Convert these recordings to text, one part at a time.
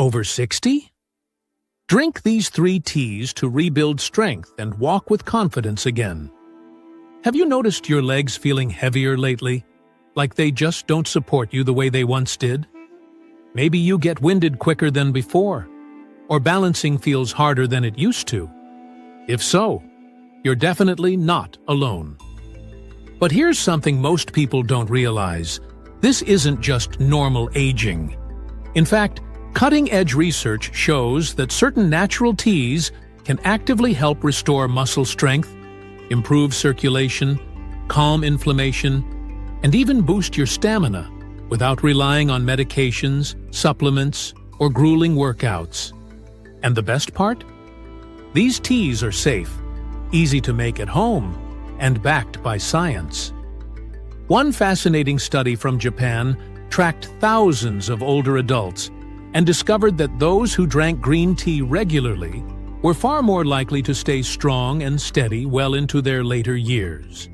Over 60? Drink these 3 teas to rebuild strength and walk with confidence again. Have you noticed your legs feeling heavier lately? Like they just don't support you the way they once did? Maybe you get winded quicker than before, or balancing feels harder than it used to. If so, you're definitely not alone. But here's something most people don't realize. This isn't just normal aging. In fact, cutting-edge research shows that certain natural teas can actively help restore muscle strength, improve circulation, calm inflammation, and even boost your stamina without relying on medications, supplements, or grueling workouts. And the best part? These teas are safe, easy to make at home, and backed by science. One fascinating study from Japan tracked thousands of older adults and discovered that those who drank green tea regularly were far more likely to stay strong and steady well into their later years.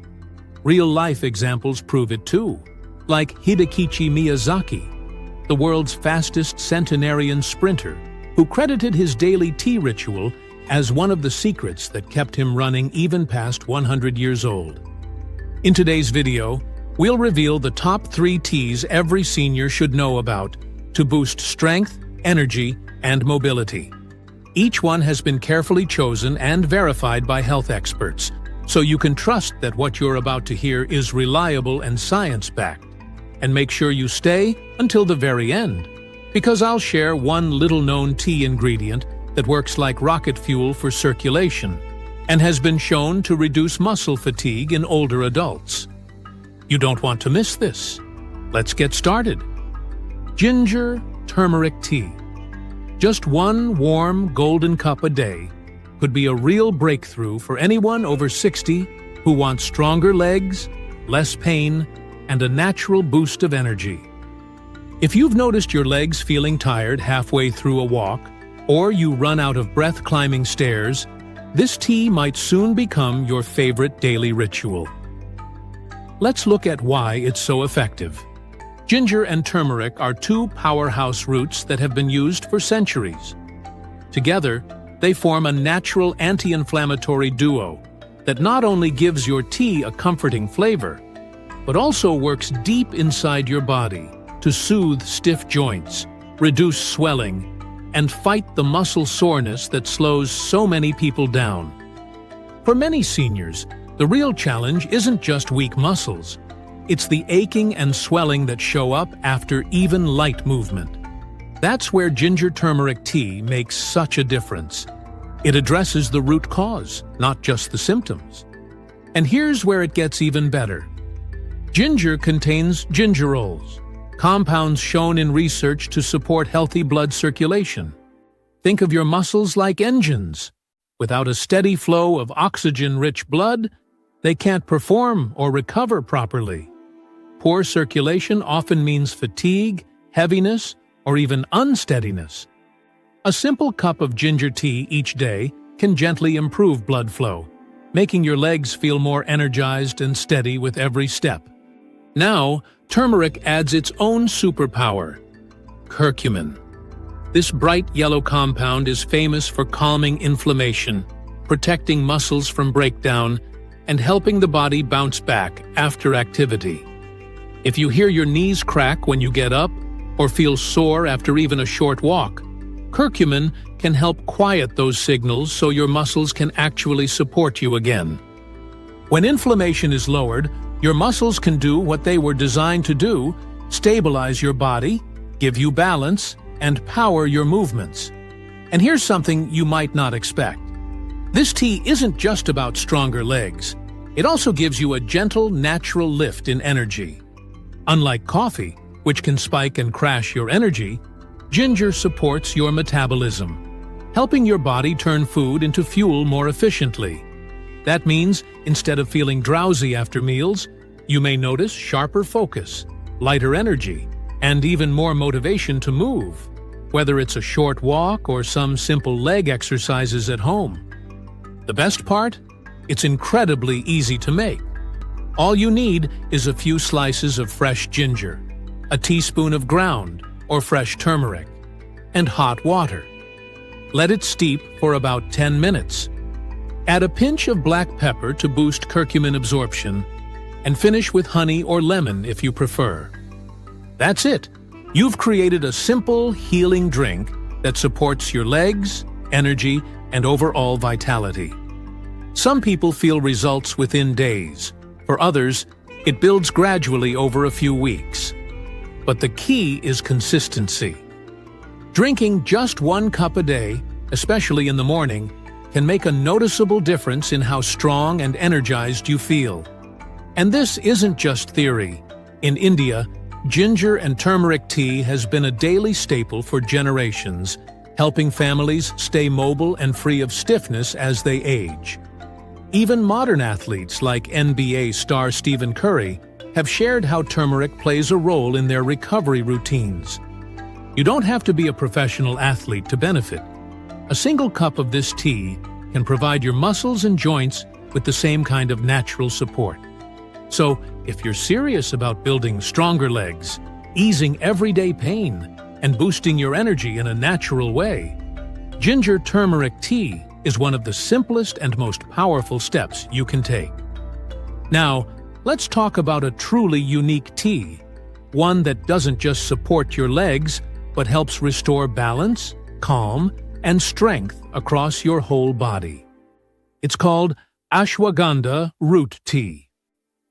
Real-life examples prove it too, like Hidekichi Miyazaki, the world's fastest centenarian sprinter, who credited his daily tea ritual as one of the secrets that kept him running even past 100 years old. In today's video, we'll reveal the top 3 teas every senior should know about to boost strength, energy, and mobility. Each one has been carefully chosen and verified by health experts, so you can trust that what you're about to hear is reliable and science-backed. And make sure you stay until the very end, because I'll share one little-known tea ingredient that works like rocket fuel for circulation and has been shown to reduce muscle fatigue in older adults. You don't want to miss this. Let's get started. Ginger turmeric tea. Just one warm golden cup a day could be a real breakthrough for anyone over 60 who wants stronger legs, less pain, and a natural boost of energy. If you've noticed your legs feeling tired halfway through a walk, or you run out of breath climbing stairs, this tea might soon become your favorite daily ritual. Let's look at why it's so effective. Ginger and turmeric are 2 powerhouse roots that have been used for centuries. Together, they form a natural anti-inflammatory duo that not only gives your tea a comforting flavor, but also works deep inside your body to soothe stiff joints, reduce swelling, and fight the muscle soreness that slows so many people down. For many seniors, the real challenge isn't just weak muscles. It's the aching and swelling that show up after even light movement. That's where ginger turmeric tea makes such a difference. It addresses the root cause, not just the symptoms. And here's where it gets even better. Ginger contains gingerols, compounds shown in research to support healthy blood circulation. Think of your muscles like engines. Without a steady flow of oxygen-rich blood, they can't perform or recover properly. Poor circulation often means fatigue, heaviness, or even unsteadiness. A simple cup of ginger tea each day can gently improve blood flow, making your legs feel more energized and steady with every step. Now, turmeric adds its own superpower, curcumin. This bright yellow compound is famous for calming inflammation, protecting muscles from breakdown, and helping the body bounce back after activity. If you hear your knees crack when you get up, or feel sore after even a short walk, curcumin can help quiet those signals so your muscles can actually support you again. When inflammation is lowered, your muscles can do what they were designed to do: stabilize your body, give you balance, and power your movements. And here's something you might not expect. This tea isn't just about stronger legs. It also gives you a gentle, natural lift in energy. Unlike coffee, which can spike and crash your energy, ginger supports your metabolism, helping your body turn food into fuel more efficiently. That means, instead of feeling drowsy after meals, you may notice sharper focus, lighter energy, and even more motivation to move, whether it's a short walk or some simple leg exercises at home. The best part? It's incredibly easy to make. All you need is a few slices of fresh ginger, a teaspoon of ground or fresh turmeric, and hot water. Let it steep for about 10 minutes. Add a pinch of black pepper to boost curcumin absorption, and finish with honey or lemon if you prefer. That's it. You've created a simple, healing drink that supports your legs, energy, and overall vitality. Some people feel results within days. For others, it builds gradually over a few weeks. But the key is consistency. Drinking just 1 cup a day, especially in the morning, can make a noticeable difference in how strong and energized you feel. And this isn't just theory. In India, ginger and turmeric tea has been a daily staple for generations, helping families stay mobile and free of stiffness as they age. Even modern athletes like NBA star Stephen Curry have shared how turmeric plays a role in their recovery routines. You don't have to be a professional athlete to benefit. A single cup of this tea can provide your muscles and joints with the same kind of natural support. So, if you're serious about building stronger legs, easing everyday pain, and boosting your energy in a natural way, ginger turmeric tea is one of the simplest and most powerful steps you can take. Now, let's talk about a truly unique tea, one that doesn't just support your legs, but helps restore balance, calm, and strength across your whole body. It's called ashwagandha root tea.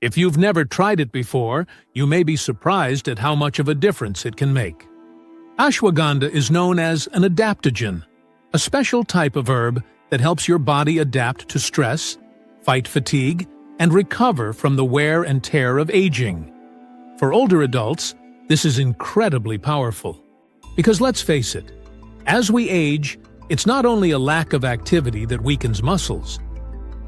If you've never tried it before, you may be surprised at how much of a difference it can make. Ashwagandha is known as an adaptogen, a special type of herb that helps your body adapt to stress, fight fatigue, and recover from the wear and tear of aging. For older adults, this is incredibly powerful. Because let's face it, as we age, it's not only a lack of activity that weakens muscles.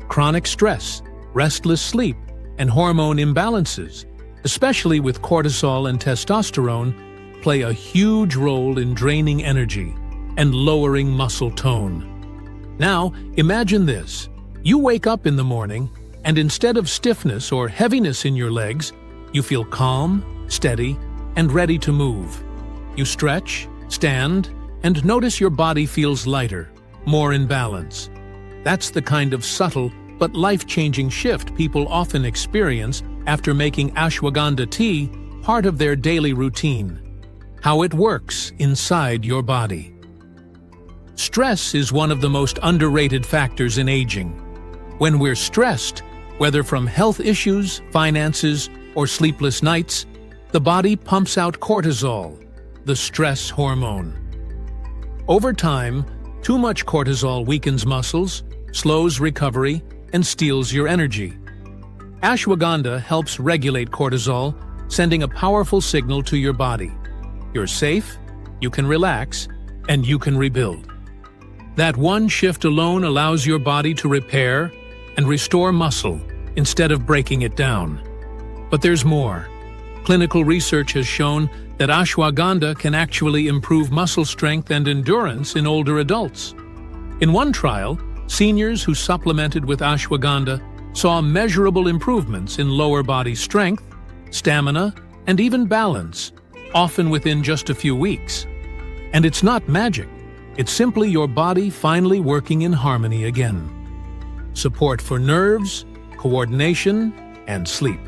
Chronic stress, restless sleep, and hormone imbalances, especially with cortisol and testosterone, play a huge role in draining energy and lowering muscle tone. Now, imagine this. You wake up in the morning, and instead of stiffness or heaviness in your legs, you feel calm, steady, and ready to move. You stretch, stand, and notice your body feels lighter, more in balance. That's the kind of subtle but life-changing shift people often experience after making ashwagandha tea part of their daily routine. How it works inside your body. Stress is one of the most underrated factors in aging. When we're stressed, whether from health issues, finances, or sleepless nights, the body pumps out cortisol, the stress hormone. Over time, too much cortisol weakens muscles, slows recovery, and steals your energy. Ashwagandha helps regulate cortisol, sending a powerful signal to your body. You're safe, you can relax, and you can rebuild. That one shift alone allows your body to repair and restore muscle instead of breaking it down. But there's more. Clinical research has shown that ashwagandha can actually improve muscle strength and endurance in older adults. In one trial, seniors who supplemented with ashwagandha saw measurable improvements in lower body strength, stamina, and even balance, often within just a few weeks. And it's not magic. It's simply your body finally working in harmony again. Support for nerves, coordination, and sleep.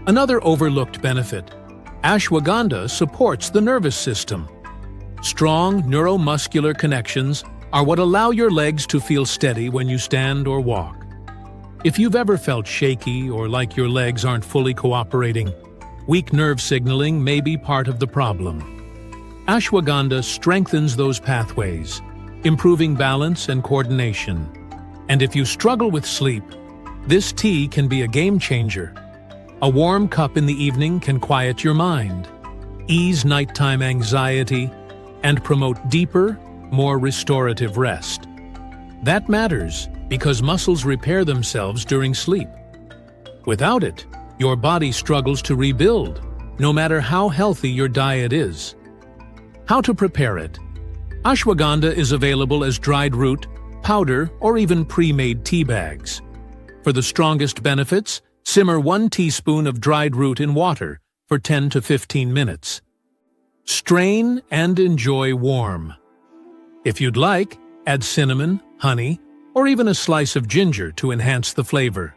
Another overlooked benefit: ashwagandha supports the nervous system. Strong neuromuscular connections are what allow your legs to feel steady when you stand or walk. If you've ever felt shaky or like your legs aren't fully cooperating, weak nerve signaling may be part of the problem. Ashwagandha strengthens those pathways, improving balance and coordination. And if you struggle with sleep, this tea can be a game changer. A warm cup in the evening can quiet your mind, ease nighttime anxiety, and promote deeper, more restorative rest. That matters because muscles repair themselves during sleep. Without it, your body struggles to rebuild, no matter how healthy your diet is. How to prepare it? Ashwagandha is available as dried root, powder, or even pre-made tea bags. For the strongest benefits, simmer 1 teaspoon of dried root in water for 10 to 15 minutes. Strain and enjoy warm. If you'd like, add cinnamon, honey, or even a slice of ginger to enhance the flavor.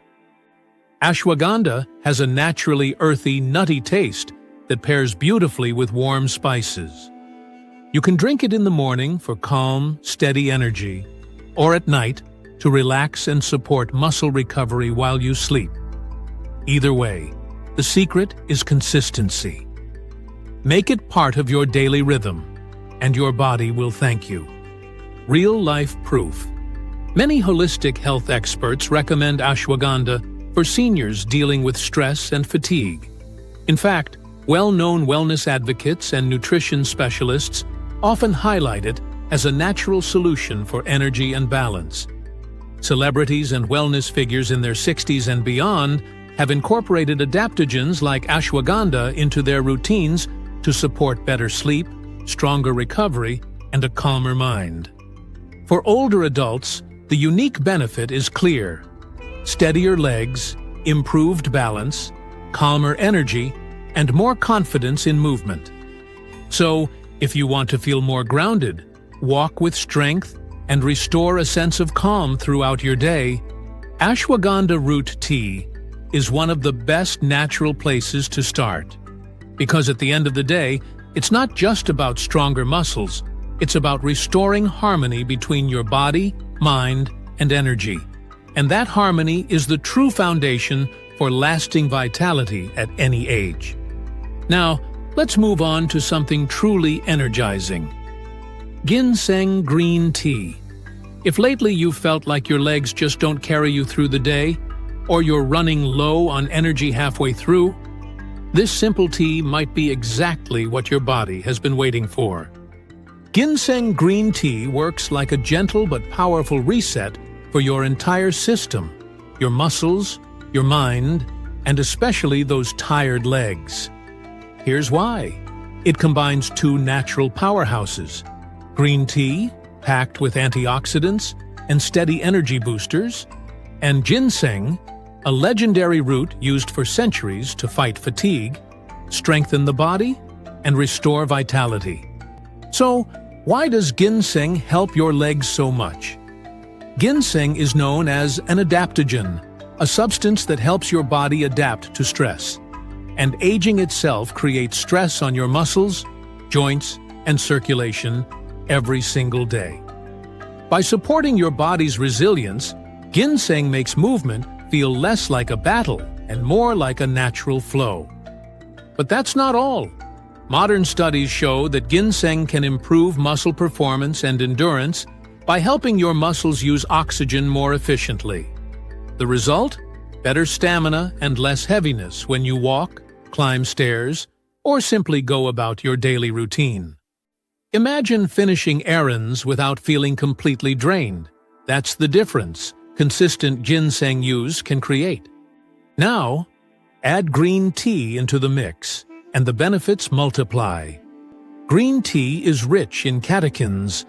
Ashwagandha has a naturally earthy, nutty taste that pairs beautifully with warm spices. You can drink it in the morning for calm, steady energy, or at night to relax and support muscle recovery while you sleep. Either way, the secret is consistency. Make it part of your daily rhythm, and your body will thank you. Real-life proof. Many holistic health experts recommend ashwagandha for seniors dealing with stress and fatigue. In fact, well-known wellness advocates and nutrition specialists often highlight it as a natural solution for energy and balance. Celebrities and wellness figures in their 60s and beyond have incorporated adaptogens like ashwagandha into their routines to support better sleep, stronger recovery, and a calmer mind. For older adults, the unique benefit is clear: steadier legs, improved balance, calmer energy, and more confidence in movement. So, if you want to feel more grounded, walk with strength, and restore a sense of calm throughout your day, ashwagandha root tea is one of the best natural places to start. Because at the end of the day, it's not just about stronger muscles, it's about restoring harmony between your body, mind, and energy. And that harmony is the true foundation for lasting vitality at any age. Now, let's move on to something truly energizing. Ginseng green tea. If lately you've felt like your legs just don't carry you through the day, or you're running low on energy halfway through, this simple tea might be exactly what your body has been waiting for. Ginseng green tea works like a gentle but powerful reset for your entire system, your muscles, your mind, and especially those tired legs. Here's why. It combines two natural powerhouses: green tea, packed with antioxidants and steady energy boosters, and ginseng, a legendary root used for centuries to fight fatigue, strengthen the body, and restore vitality. So, why does ginseng help your legs so much? Ginseng is known as an adaptogen, a substance that helps your body adapt to stress. And aging itself creates stress on your muscles, joints, and circulation every single day. By supporting your body's resilience, ginseng makes movement feel less like a battle and more like a natural flow. But that's not all. Modern studies show that ginseng can improve muscle performance and endurance by helping your muscles use oxygen more efficiently. The result? Better stamina and less heaviness when you walk, climb stairs, or simply go about your daily routine. Imagine finishing errands without feeling completely drained. That's the difference consistent ginseng use can create. Now, add green tea into the mix, and the benefits multiply. Green tea is rich in catechins,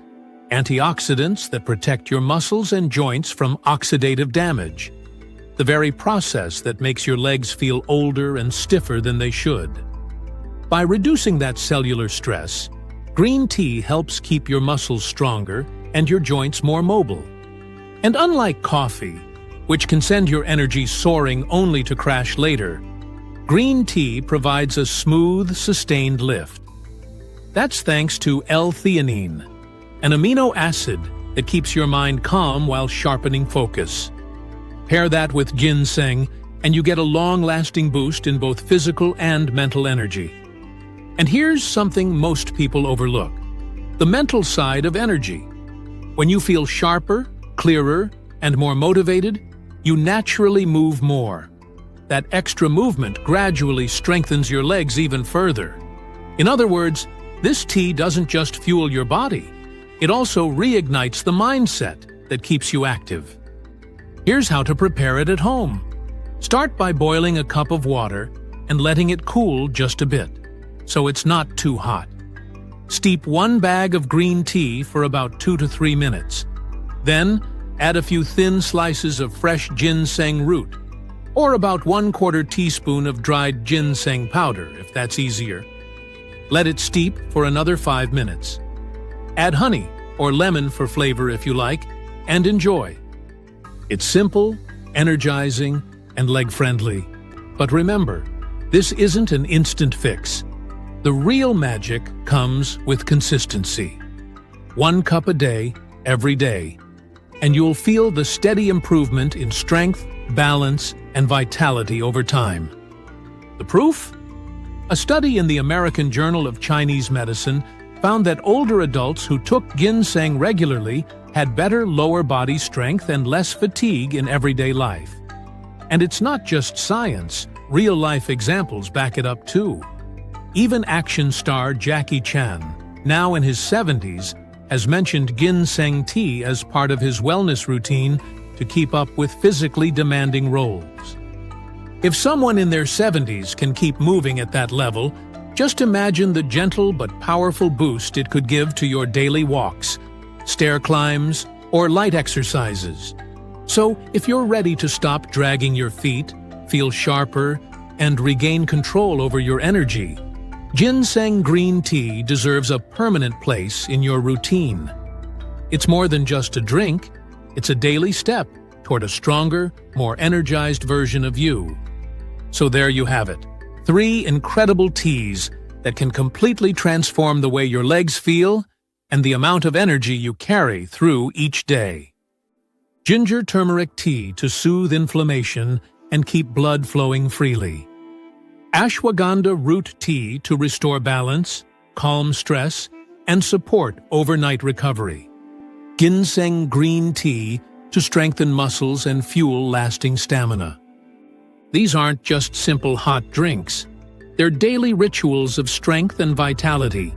antioxidants that protect your muscles and joints from oxidative damage, the very process that makes your legs feel older and stiffer than they should. By reducing that cellular stress, green tea helps keep your muscles stronger and your joints more mobile. And unlike coffee, which can send your energy soaring only to crash later, green tea provides a smooth, sustained lift. That's thanks to L-theanine, an amino acid that keeps your mind calm while sharpening focus. Pair that with ginseng, and you get a long-lasting boost in both physical and mental energy. And here's something most people overlook: the mental side of energy. When you feel sharper, clearer, and more motivated, you naturally move more. That extra movement gradually strengthens your legs even further. In other words, this tea doesn't just fuel your body, it also reignites the mindset that keeps you active. Here's how to prepare it at home. Start by boiling a cup of water and letting it cool just a bit, so it's not too hot. Steep 1 bag of green tea for about 2 to 3 minutes. Then, add a few thin slices of fresh ginseng root, or about 1/4 teaspoon of dried ginseng powder, if that's easier. Let it steep for another 5 minutes. Add honey or lemon for flavor if you like, and enjoy. It's simple, energizing, and leg-friendly. But remember, this isn't an instant fix. The real magic comes with consistency. 1 cup a day, every day, and you'll feel the steady improvement in strength, balance, and vitality over time. The proof? A study in the American Journal of Chinese Medicine found that older adults who took ginseng regularly had better lower body strength and less fatigue in everyday life. And it's not just science, real-life examples back it up too. Even action star Jackie Chan, now in his 70s, has mentioned ginseng tea as part of his wellness routine to keep up with physically demanding roles. If someone in their 70s can keep moving at that level, just imagine the gentle but powerful boost it could give to your daily walks, stair climbs, or light exercises. So, if you're ready to stop dragging your feet, feel sharper, and regain control over your energy, ginseng green tea deserves a permanent place in your routine. It's more than just a drink, it's a daily step toward a stronger, more energized version of you. So there you have it, 3 incredible teas that can completely transform the way your legs feel and the amount of energy you carry through each day. Ginger turmeric tea to soothe inflammation and keep blood flowing freely. Ashwagandha root tea to restore balance, calm stress, and support overnight recovery. Ginseng green tea to strengthen muscles and fuel lasting stamina. These aren't just simple hot drinks. They're daily rituals of strength and vitality,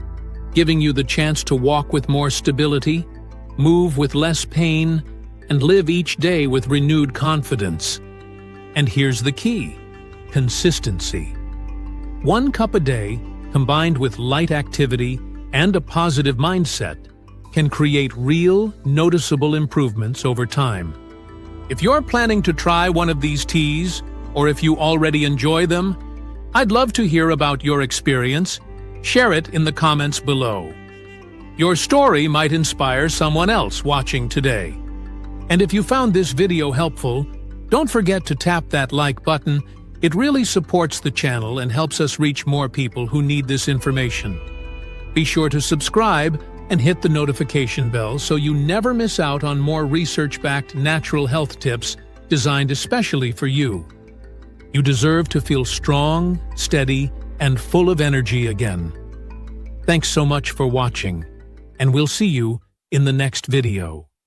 giving you the chance to walk with more stability, move with less pain, and live each day with renewed confidence. And here's the key: consistency. 1 cup a day, combined with light activity and a positive mindset, can create real, noticeable improvements over time. If you're planning to try one of these teas, or if you already enjoy them, I'd love to hear about your experience. Share it in the comments below. Your story might inspire someone else watching today. And if you found this video helpful, don't forget to tap that like button. It really supports the channel and helps us reach more people who need this information. Be sure to subscribe and hit the notification bell so you never miss out on more research-backed natural health tips designed especially for you. You deserve to feel strong, steady, and full of energy again. Thanks so much for watching, and we'll see you in the next video.